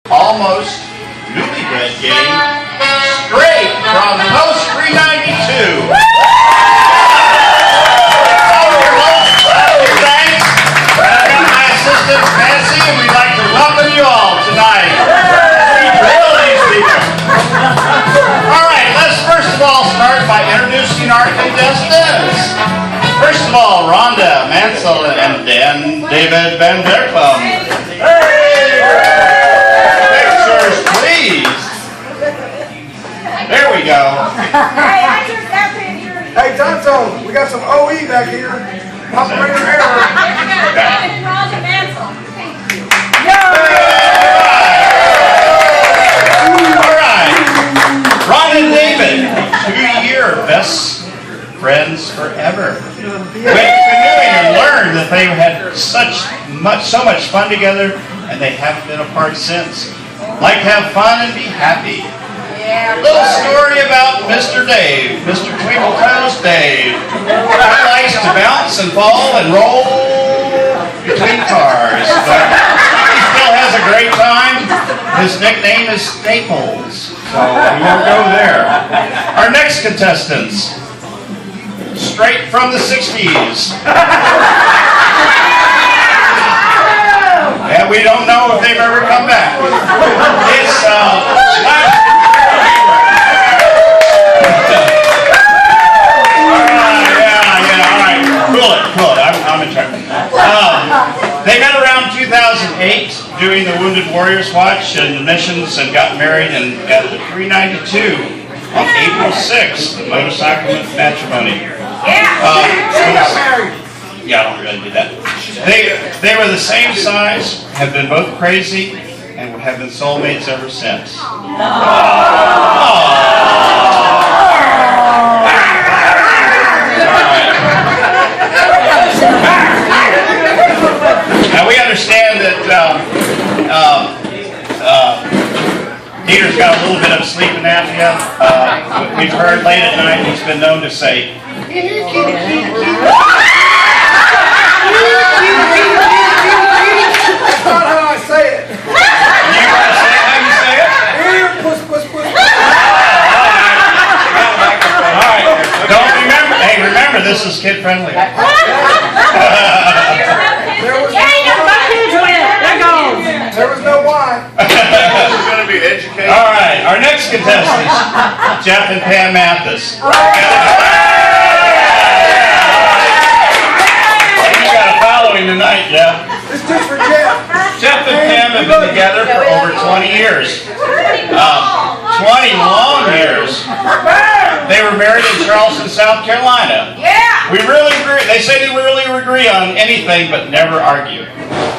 Almost Newlywed Game, straight from Post 392. Thanks. I've got my assistant Nancy, and we'd like to welcome you all tonight. All right, let's first of all start by introducing our contestants. First of all, Rhonda Mansell and then David Van Derklum. Pictures, please. There we go. Hey, I took that picture. Hey, Tonto, we got some OE back here. Operator error. David and Rhonda Mansell. All right. Ron and David, 2-year best friends forever. Went canoeing and learned that they had so much fun together, and they haven't been apart since. Like to have fun and be happy. Little story about Mr. Dave, Mr. Twinkle Toes Dave. He likes to bounce and fall and roll between cars, but he still has a great time. His nickname is Staples, so we won't go there. Our next contestants, straight from the 60s. And we don't know if they've ever come back. It's Cool it. I'm in charge. They met around 2008 doing the Wounded Warriors Watch and the missions, and got married and got the 392 on April 6th, the motorcycle matrimony. Yeah, I don't really do that. They were the same size, have been both crazy, and have been soulmates ever since. Now we understand that Peter's got a little bit of sleeping apnea. We've heard late at night he's been known to say, That's not how I say it. You want to say how you say it? Puss, puss, puss. All right. Don't remember. Hey, remember this is kid friendly. There was no wine. This is going to be educated. All right. Our next contestants, Jeff and Pam Mathis. You got a following tonight, Jeff. This is for Jeff. Jeff and Pam have been together for over 20 years. 20 long years. They were married in Charleston, South Carolina. Yeah. We really agree. They say they really agree on anything, but never argue.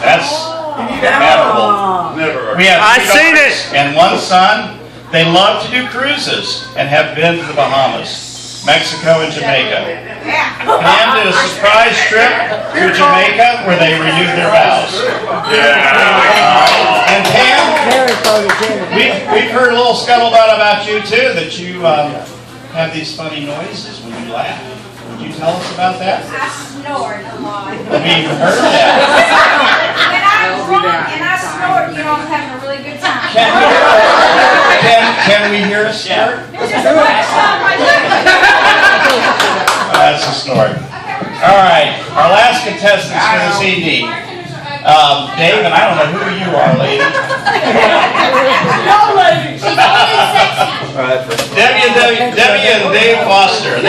That's admirable. Never. We have 2 daughters and 1 son. They love to do cruises and have been to the Bahamas, Mexico, and Jamaica. Pam did a surprise trip to Jamaica where they renewed their vows. And Pam, we've heard a little scuttlebutt about you too, that you have these funny noises when you laugh. Would you tell us about that? I snort a lot. Have you heard that? When I'm drunk and I snort, you know I'm having a really good time. Can we hear a snort? That's a snort. All right, our last contestants for this evening. Dave, and I don't know who you are, lady. No lady. She's only sexy. Debbie and Dave Foster.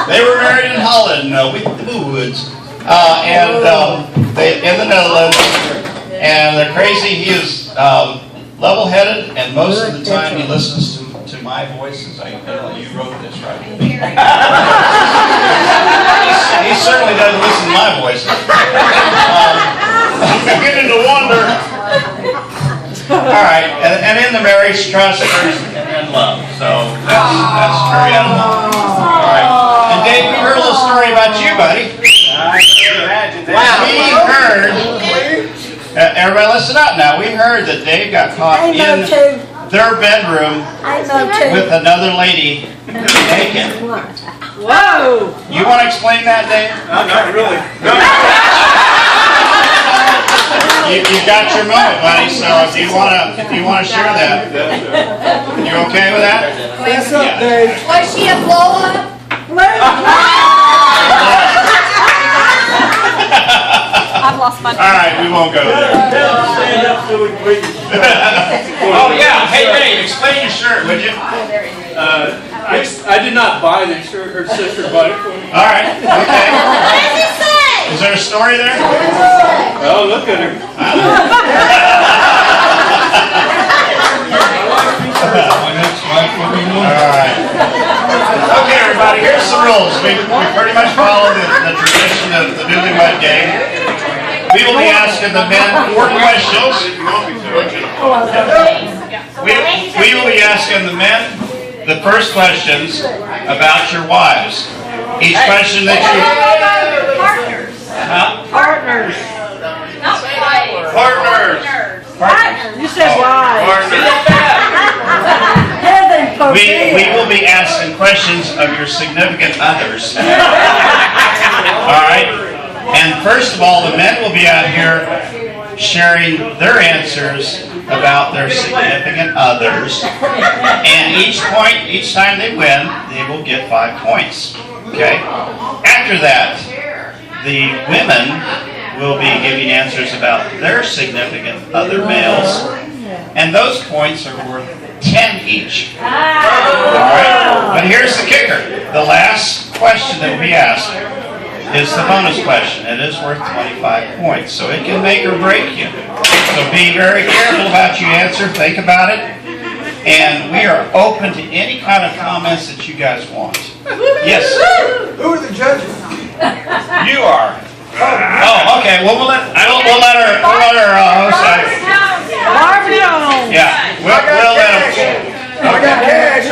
They were married in Holland, with the Woods, and they in the Netherlands. And they're crazy. He is level-headed, and most of the time he listens to my voices. You wrote this, right? He certainly doesn't listen to my voices. I'm beginning to wonder. All right, and in the marriage, trust first, and then love. So that's very animal. All right, and Dave, we heard a little story about you, buddy. I can't imagine that. Wow. We heard. Everybody, listen up now. We heard that Dave got caught in their bedroom with another lady naked. Whoa! You want to explain that, Dave? Not really. No. you've got your moment, buddy. So if you wanna share that, you okay with that? What's up, Dave? Was she a blow up? I've lost my. All right, we won't go there. Oh yeah, hey Dave, explain your shirt, would you? I did not buy the shirt. Her sister bought it for me. All right, okay. What does it say? Is there a story there? Oh, look at her. All right. Okay, everybody, here's the rules. We pretty much follow the tradition of the Newlywed Game. We will be asking the men 4 questions. We will be asking the men the first questions about your wives. Each question that you... Partners. Partners. Not wives. Partners. Partners. You said why? We will be asking questions of your significant others. All right? And first of all, the men will be out here sharing their answers about their significant others. And each time they win, they will get 5 points. Okay? After that, the women will be giving answers about their significant other males. And those points are worth 10 each. Alright? But here's the kicker. The last question that we ask is the bonus question. It is worth 25 points. So it can make or break you. So be very careful about your answer. Think about it. And we are open to any kind of comments that you guys want. Yes? Who are the judges? You are. Oh, okay. Well, we'll let our host out. Yeah, we'll let him. I got cash.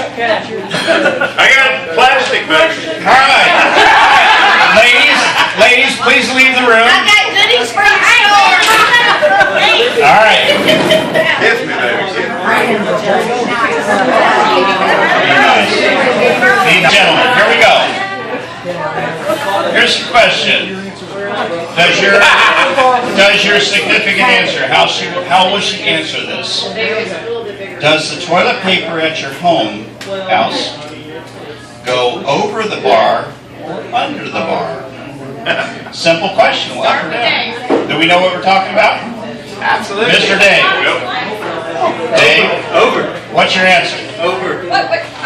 I got plastic back. All right. Ladies, please leave the room. I got goodies for your store. All right. Kiss me there. Be nice. Gentlemen, here we go. Here's the question. Does your significant answer, how will she answer this? Does the toilet paper at your house go over the bar or under the bar? Simple question. Well, up or down? Do we know what we're talking about? Absolutely. Mr. Dave. Dave? Over. What's your answer? Over.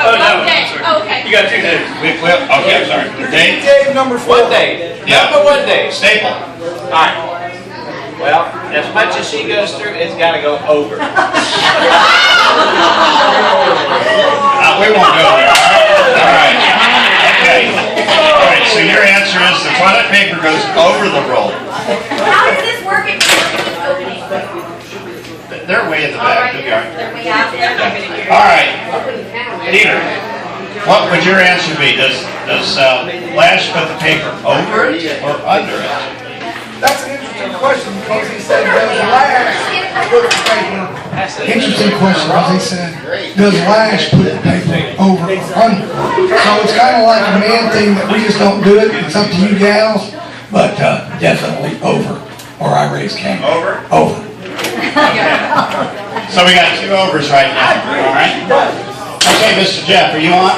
Oh, no. Okay. You got 2 days. Okay, I'm sorry. Dave? Dave number 4. One day. Yeah. Number 1 day. Staple. Alright. Well, as much as she goes through, it's got to go over. We won't go there. All right. Okay. All right, so your answer is the toilet paper goes over the roll. How does this work in opening? They're way in the back. They'll be all right. They're way out there. All right. Peter, what would your answer be? Does Lash put the paper over it or under it? That's an interesting question because he said does Lash put the paper. Interesting question, because he said, does Lash put the paper over or under? So it's kind of like a man thing that we just don't do it. It's up to you gals, but definitely over, or I raise Cain. Over? Over. So we got 2 overs right now. All right. Okay, Mr. Jeff, are you on?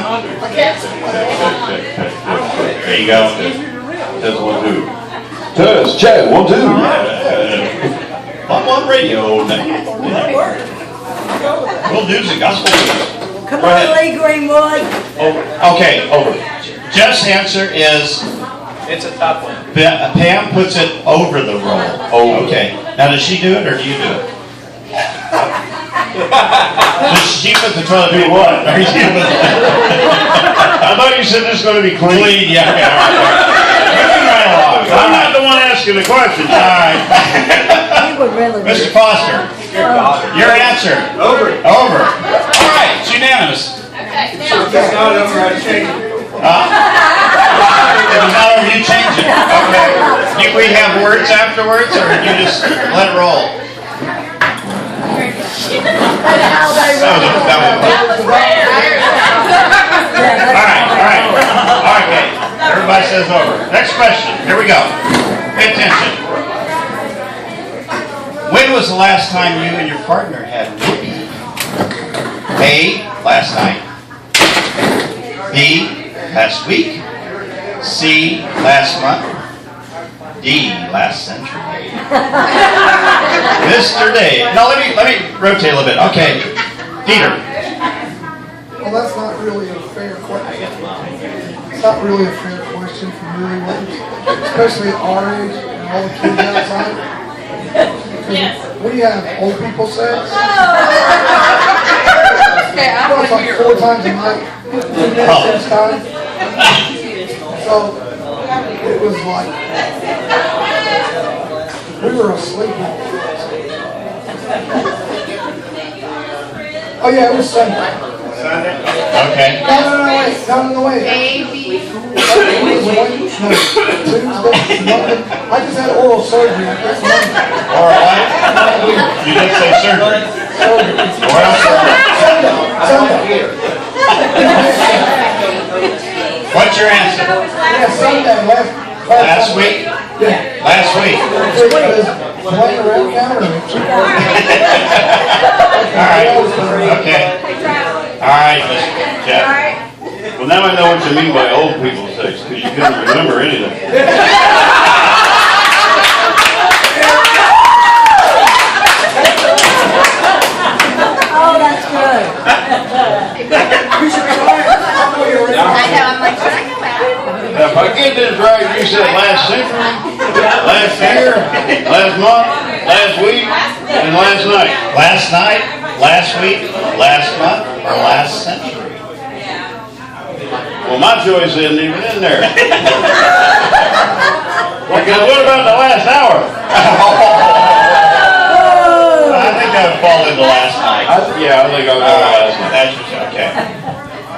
There you go. Test 1, 2. Test, check, 1, 2. On radio. We'll do the gospel. Come on, Lee Greenwood. Okay, over. Jeff's answer is It's a tough one. Pam puts it over the roll. Oh, okay. Now, does she do it or do you do it? Does she put the toilet paper what? Or you put I thought you said this is going to be clean. Clean, yeah. Okay, all right. Moving right along. I'm not the one asking the questions. All right. He would really be. Mr. Foster, your answer. Over. Over. All right, it's unanimous. Okay, If now. it's not over, I change it. If it's not over, you change it. Okay. Do we have words afterwards, or you just let it roll? All right, okay. Everybody says over. Next question. Here we go. Pay attention. was the last time you and your partner had repeat? A, last night. B, last week. C, last month. D, last century. Mr. Dave. No, let me rotate a little bit. Okay, Peter. Well, that's not really a fair question. It's not really a fair question for newlyweds, especially at our age and all the kids outside. Yes. We have old people sex. Okay, I It's want to like hear. 4 times a night. This time. So it was like we were asleep. Oh yeah, it was Sunday. Okay. No, wait. No, wait. A, B. Tuesday, Monday. I just had oral surgery. That's Monday. Or what? You didn't say surgery. Or else? Sunday. What's your answer? Yeah, Sunday. Last week? Yeah. Last week. Playing around counter. All right. Okay. All right, Mr. Jeff. Well, now I know what you mean by old people sex, because you couldn't remember anything. Oh, that's good. I know, I'm like, should I go out? Now, if I get this right, you said last century, last year, last month, last week, and last night. Last night, last week, last month, or last century? Well, my choice isn't even in there. Because what about the last hour? I think that would fall into last night. Yeah, I think I'll go with last night. That's your, okay.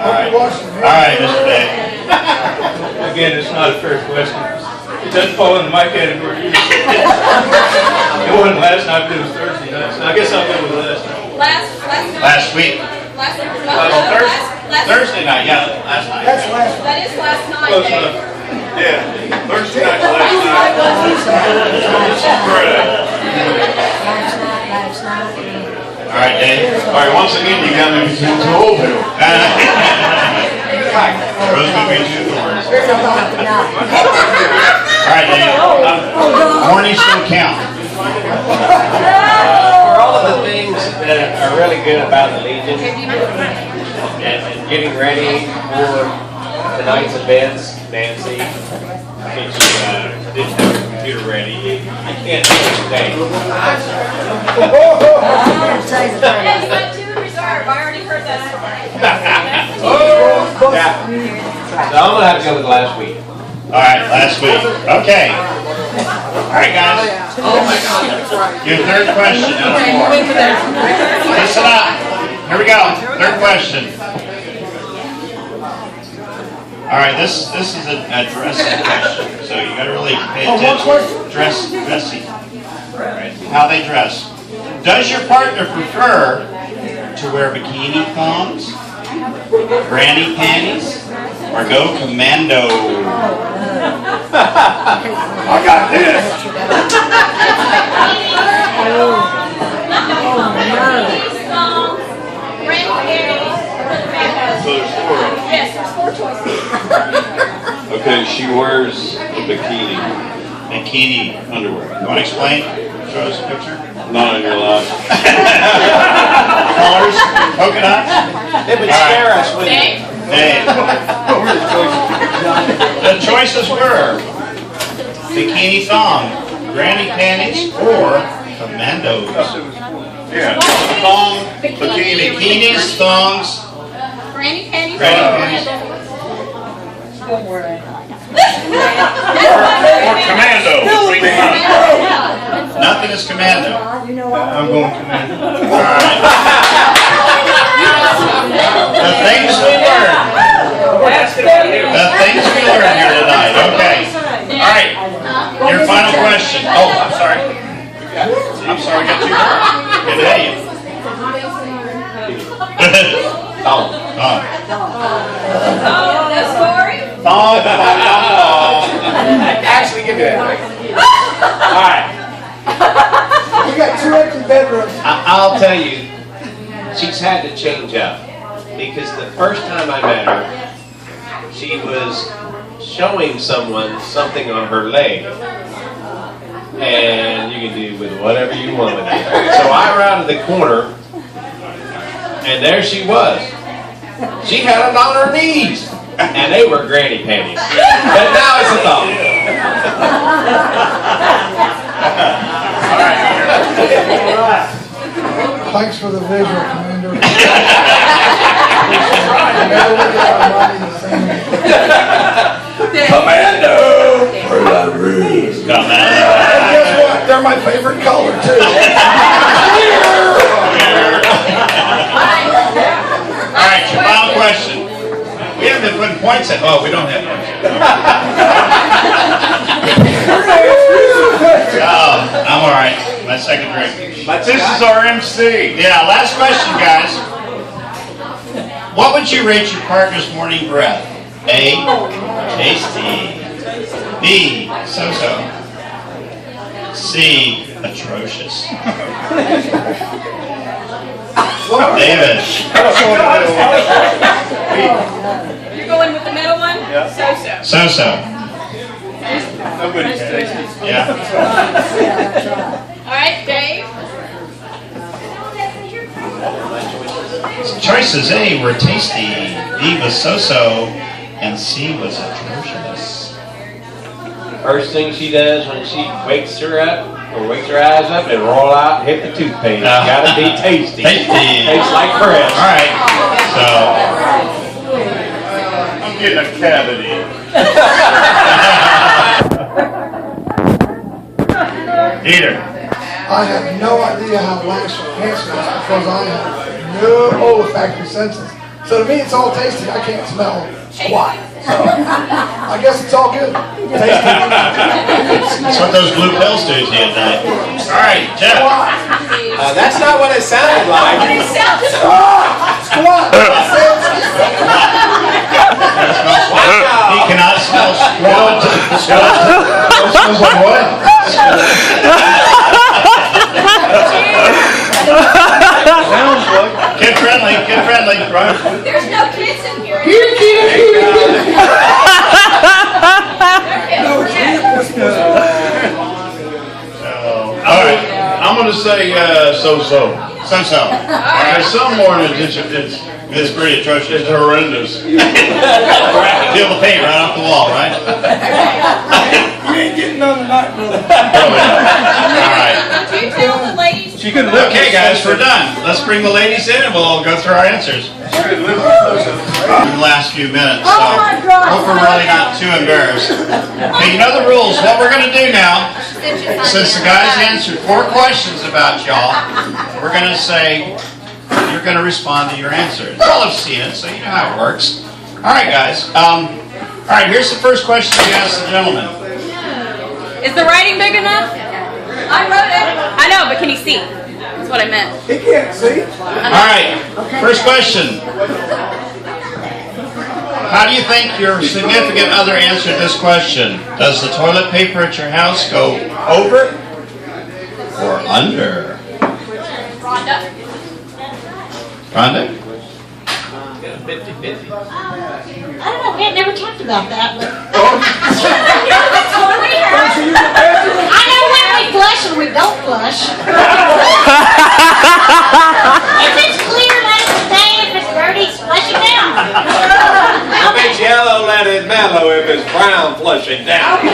All right. All right, Mr. Dave. Again, it's not a fair question. It doesn't fall into my category either. It wasn't last night, but it was Thursday night. So I guess I'll go with last night. Last week. Thursday night, yeah, last night. That's last That is last night. Close Dave. enough. Yeah, Thursday night's last night. All right, Dave. All right, once again, you got me too old here. Rose going to be two doors. All right, Dave. Mornings still count. For all of the things that are really good about the Legion and getting ready for tonight's events, Nancy, I think she didn't have her computer ready. I can't do it today. That's not too reserved. I already heard that story. Yeah. So I'm going to have to go with last week. All right, last week. Okay. All right, guys. Your third question. Listen up. Here we go. Third question. All right, this is a dressing question, so you got to really pay attention. Dressing. Right. How they dress. Does your partner prefer to wear bikini thongs, granny panties, or go commando? I got this. So there's 4 of them. Yes, there's 4 choices. Okay, she wears a bikini Bikini underwear. You want to explain? Show us a picture. Not in your life. Colors, polka dots. It would scare us, wouldn't it? Hey, the choices were bikini thong, granny panties, or commandos. Yeah. Thong, bikinis, thongs, Granny panties. Granny panties. Commando. Nothing is commando. You know what? I'm going commando. All right. The things we learned. The things we learned here tonight. Okay. All right. Your final question. Oh, I'm sorry. I'm sorry. I got 2 more. Good day. Thong. Oh, no story? Thong. Actually, give me that. All right. We got 2 empty I'll tell you, she's had to change up. Because the first time I met her, she was showing someone something on her leg. And you can do with whatever you want with it. So I rounded the corner, and there she was. She had it on her knees, and they were granny panties. But now it's a thought. Thanks for the visual, Commander. Commando! For that reason. And guess what? They're my favorite color, too. All right, your final question. We haven't been putting points in. Oh, we don't have points. Oh, I'm all right. My second drink. But this is our MC. Yeah, last question, guys. What would you rate your partner's morning breath? A, tasty. B, so-so. C, atrocious. David. You're going with the middle one? Yeah. So-so. So-so. Nobody's tasty. Yeah. All right, Dave. Choices A were tasty, B was so-so, and C was atrocious. First thing she does when she wakes her up, or wakes her eyes up, and roll out and hit the toothpaste. Gotta be tasty. Tasty. Tastes like bread. All right. I'm getting a cavity. So, Peter. I have no idea how Lash answers this because I have no olfactory senses. So to me, it's all tasty. I can't smell squat. So I guess it's all good. Tasty. That's what those blue pills do to you at night. All right, Jeff. That's not what it sounded like. Squat. He cannot smell squat. Smells like what? Sounds like. Kid friendly, right? There's no kids in here. All right. I'm going to say so-so. So-so. Alright, some mornings It's pretty atrocious. it's horrendous. Peel the paint right off the wall, right? You ain't getting none tonight, brother. All right. Did you tell the ladies? Okay, guys, we're done. Let's bring the ladies in and we'll go through our answers. In the last few minutes, so Oh my God. hope we're really not too embarrassed. Okay, you know the rules. What we're going to do now, since the guys answered 4 questions about y'all, we're going to say you're going to respond to your answers. Y'all have seen it, so you know how it works. All right, guys. All right, here's the first question we asked the gentleman. Is the writing big enough? I wrote it. I know, but can you see? That's what I meant. He can't see. All right, first question. How do you think your significant other answered this question? Does the toilet paper at your house go over or under? Rhonda? Rhonda? 50-50. I don't know, we had never talked about that, but I know when we flush and we don't flush. If it's clear, let it stay. If it's dirty, flush it down. If it's yellow, let it mellow. If it's brown, flush it down. We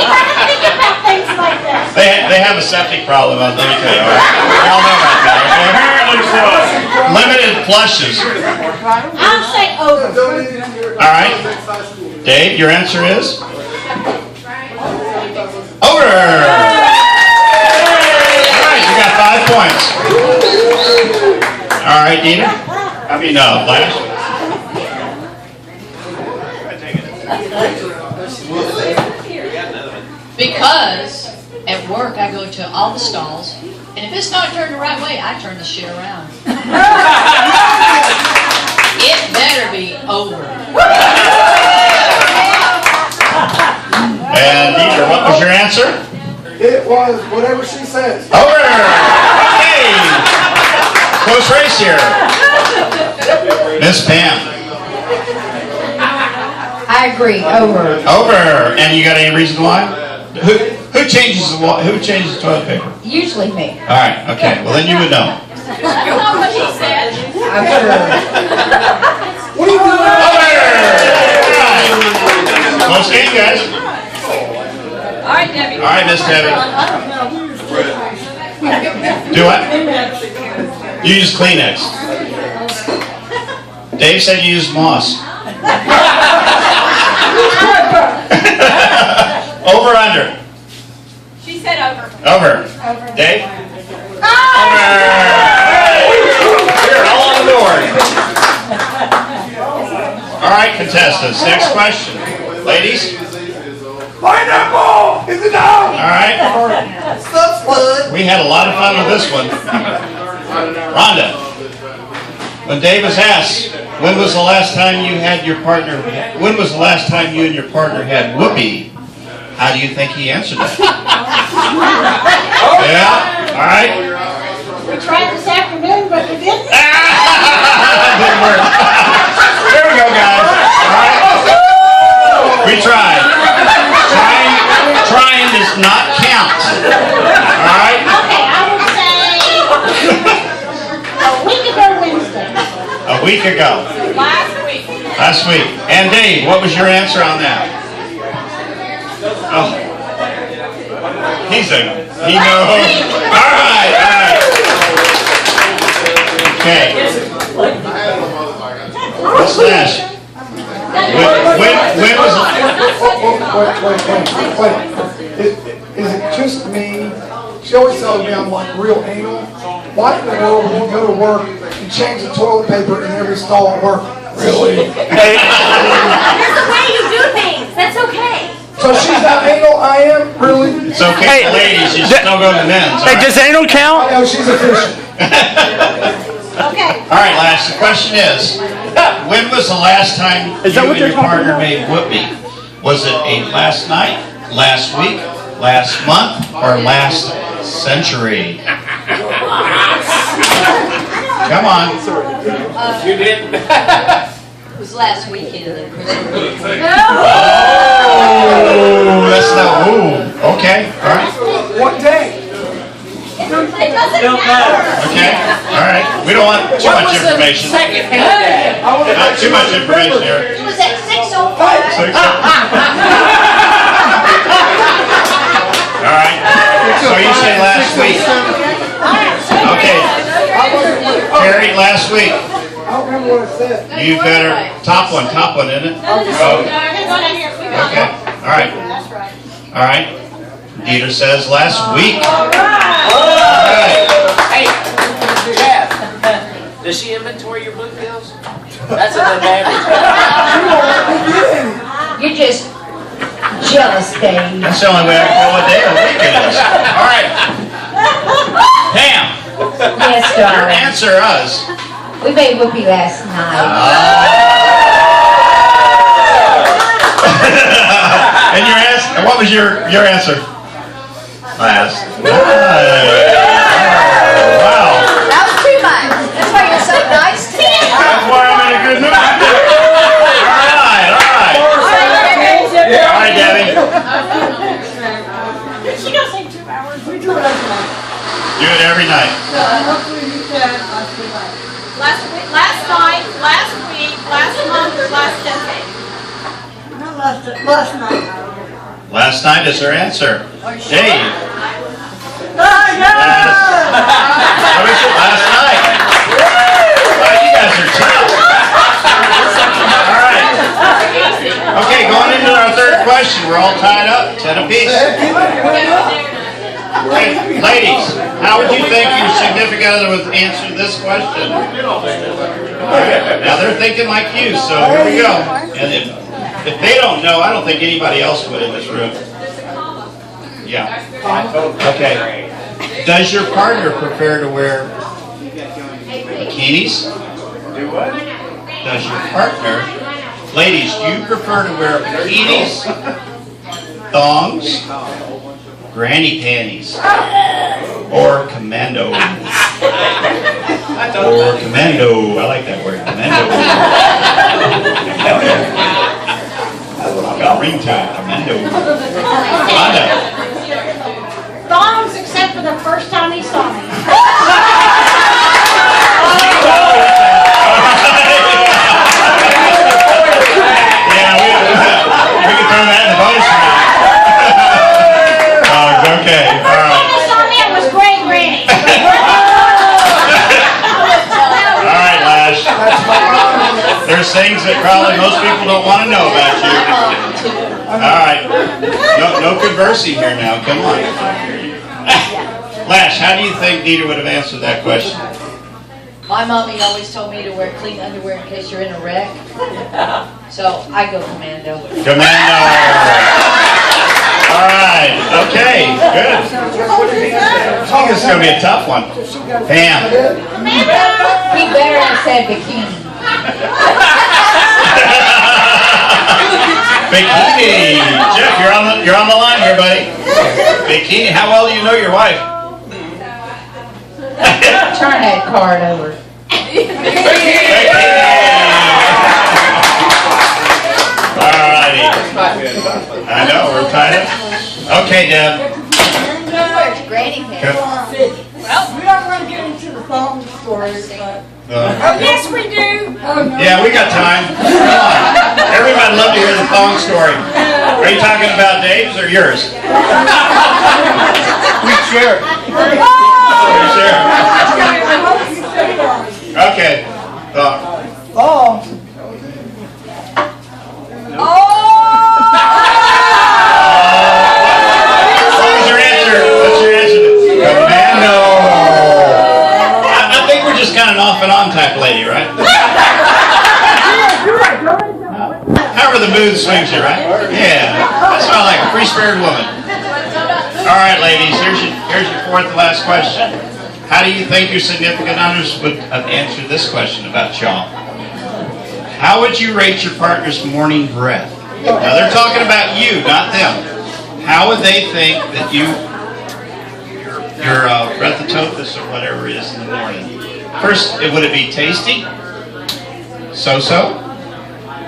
gotta think about things like that. They have a septic problem, let me tell you. All right? We all know about that, okay? Limited flushes. I'll say over. All right. Dave, your answer is? Over! All right, you got 5 points. All right, Dina? Flash? Because at work I go to all the stalls, and if it's not turned the right way, I turn the shit around. It better be over. And Dieter, what was your answer? It was whatever she says. Over! Hey! Close race here. Miss Pam. I agree, over. Over. And you got any reason why? Who changes the toilet paper? Usually me. All right. Okay. Well, then you would know. That's not what she said. I'm sure. What are you doing? All right. Close game, guys. All right, Debbie. All right, Miss Debbie. Do what? You use Kleenex. Dave said you use moss. Over, under. She said over. Over. Dave? Over. We're all on the board. All right, contestants. Next question. Ladies? Pineapple! Is it down? All right. We had a lot of fun with this one. Rhonda, when Dave was asked, when was the last time you and your partner had whoopee? How do you think he answered that? Yeah. All right. We tried this afternoon, but we didn't. Didn't work. There we go, guys. All right. We tried. Trying does not count. All right. Okay, I would say a week ago Wednesday. A week ago. Last week. And Dave, what was your answer on that? Oh. He knows. All right. Okay. What's Nash? When was Wait. Is it just me? She always tells me I'm like real anal. Why in the world would you go to work and change the toilet paper in every stall at work? Really? There's a way you do things. That's okay. So she's not anal, I am? Really? It's okay for ladies, you still go to men's. Hey, does anal I count? know, she's efficient. Okay. All right, Lash, the question is, when was the last time you and your partner made whoopee? Was it a last night, last week, last month, or last century? Come on. You didn't? It was last weekend. Oh, that's not, ooh, okay, all right. What day? It doesn't matter. Okay, all right. We don't want too much information. Not too much information here. It was at 6:05. All right. So you say last week. Okay. Terry, last week. I don't remember what I said. You better top one, isn't it? Oh. Okay. All right. All right. Dieter says last week. All right. Hey, Jeff, does she inventory your book deals? That's an advantage. You're just jealous, Dave. That's the only way I can tell what day of the week it is. All right. Pam, Yes, darling. answer us. We made whoopee last night. And your answer, what was your answer? Last night. Wow. That was too much. That's why you're so nice today. That's why I'm in a good mood. All right. All right, Debbie. She gonna say 2 hours. We do it every night. Do it every night. Hopefully you can. Last night, last week, last month, or last decade. Not last night. Last night is her answer. Dave. Ah, yeah! What was it? Last night. Wow, you guys are tough. All right. Okay, going into our third question. We're all tied up, 10 apiece. Okay, ladies, how would you think your significant other would answer this question? All right. Now they're thinking like you, so here we go. And if they don't know, I don't think anybody else would in this room. Yeah. Okay. Does your partner prefer to wear bikinis? Do what? Does your partner, ladies, do you prefer to wear bikinis, thongs, granny panties, or commando. Or commando. I like that word, commando. Hell yeah. Got a ring to it, commando. Rhonda. Thongs except for the first time he saw me. Yeah, we can throw that in the bonus round. Okay, all First right. time he saw me, I was gray granny. All right, Lash. There's things that probably most people don't want to know about you. All right. No conversing here now. Come on. Lash, how do you think Dieter would have answered that question? My mommy always told me to wear clean underwear in case you're in a wreck. So I go commando. Commando. All right. Okay. Good. I think this is going to be a tough one. Pam. He better have said bikini. Bikini. Jeff, you're on the line here, buddy. Bikini. How well do you know your wife? Turn that card over. Alrighty. I know, we're tied up. Okay, Deb. Granny pants. Well, we aren't going to get into the thong stories, but... Yes, we do. Yeah, we got time. Come on. Everybody would love to hear the thong story. Are you talking about Dave's or yours? We share. We share. Okay. Thong. Oh! What's your answer? What's your answer? Commando. I think we're just kind of an off and on type lady, right? However the mood swings you, right? Yeah. That's why I like a free-spirited woman. All right, ladies, here's your fourth and last question. How do you think your significant others would have answered this question about y'all? How would you rate your partner's morning breath? Now, they're talking about you, not them. How would they think that your breathatophus or whatever it is in the morning? First, would it be tasty, so-so,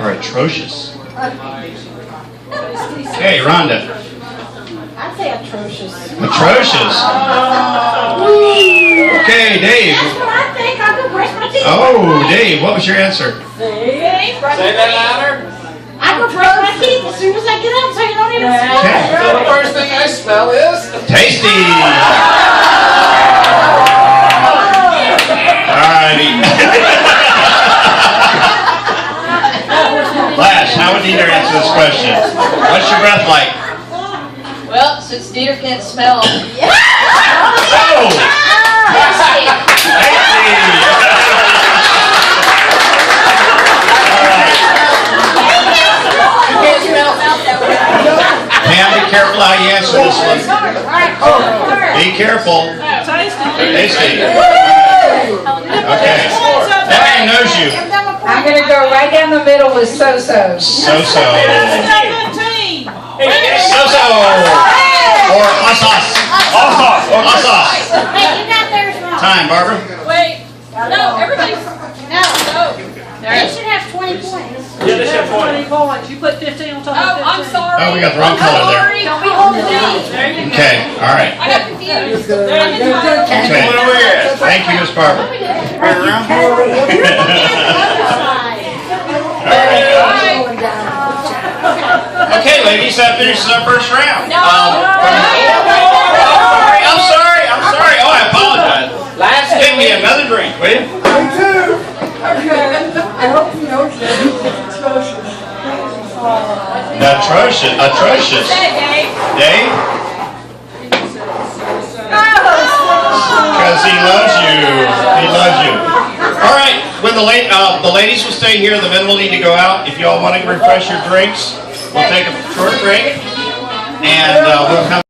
or atrocious? Okay, Rhonda. I'd say atrocious. Atrocious. Okay, Dave. That's what I think. I could brush my teeth. Oh, Dave, what was your answer? Say that louder. I could brush my teeth as soon as I get up so you don't even smell Okay. it. So the first thing I smell is... Tasty. Alrighty. Lash, how would Dieter answer this question? What's your breath like? Well, since Dieter can't smell, Oh! tasty. Pam, be careful how you answer this one. Be careful. Tasty. Okay. That man knows you. I'm going to go right down the middle with so-so. So-so. So-so. Or sauce. Sauce. Hey, you got theirs wrong. Time, Barbara. Wait. No, everybody's... No. Oh. They should have 20 points. Yeah, they should have 20. points. You put 15 on top Oh, I'm sorry. Oh, we got the wrong color there. Sorry. Don't be holding me. There you go. Okay, all right. I got confused. Okay. Thank you, Miss Barbara. Turn around. Okay, ladies, that finishes our first round. I'm sorry. Oh, I apologize. Last Give me another drink, will you? Me too. Okay. I hope you know it's atrocious. Atrocious. Dave? Because he loves you. He loves you. All right. When the ladies will stay here, the men will need to go out. If you all want to refresh your drinks, we'll take a short break, and we'll come.